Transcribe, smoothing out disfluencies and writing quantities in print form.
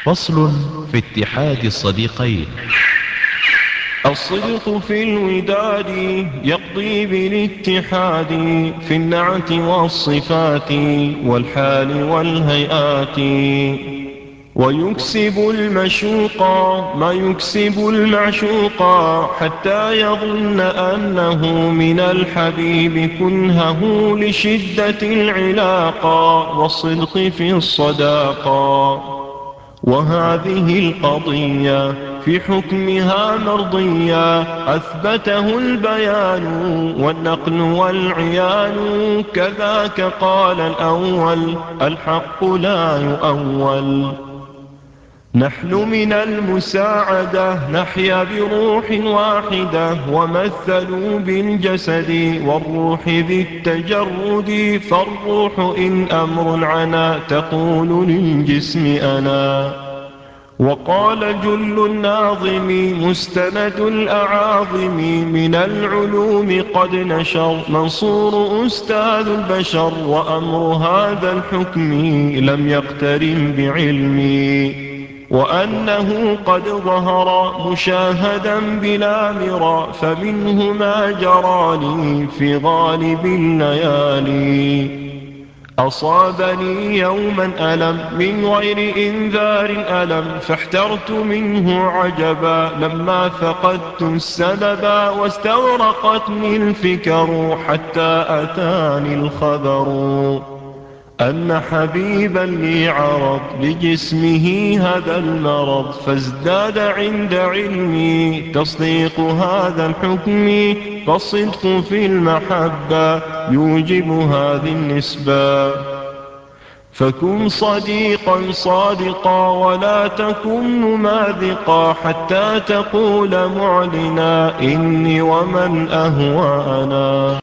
فصل في اتحاد الصديقين. الصدق في الوداد يقضي بالاتحاد في النعت والصفات والحال والهيئات، ويكسب المشوق ما يكسب المعشوق حتى يظن أنه من الحبيب كنهه لشدة العلاقة والصدق في الصداقة. وهذه القضية في حكمها مرضية أثبته البيان والنقل والعيان، كذاك قال الأول الحق لا يؤول. نحن من المساعدة نحيا بروح واحدة، ومثلوا بالجسد والروح بالتجرد، فالروح إن أمر عنا تقول للجسم أنا. وقال جل الناظم مستند الأعاظم من العلوم قد نشر منصور أستاذ البشر، وأمر هذا الحكم لم يقترن بعلمي، وأنه قد ظهر مشاهدا بلا مرى، فمنه ما جرى لي في غالب الليالي. أصابني يوما ألم من غير إنذار ألم، فاحترت منه عجبا لما فقدت السبب، واستغرقتني الفكر حتى أتاني الخبر أن حبيبا لي عرض لجسمه هذا المرض، فازداد عند علمي تصديق هذا الحكم، فالصدق في المحبة يوجب هذه النسبة. فكن صديقا صادقا ولا تكن مماذقا، حتى تقول معلنا إني ومن أهوى أنا.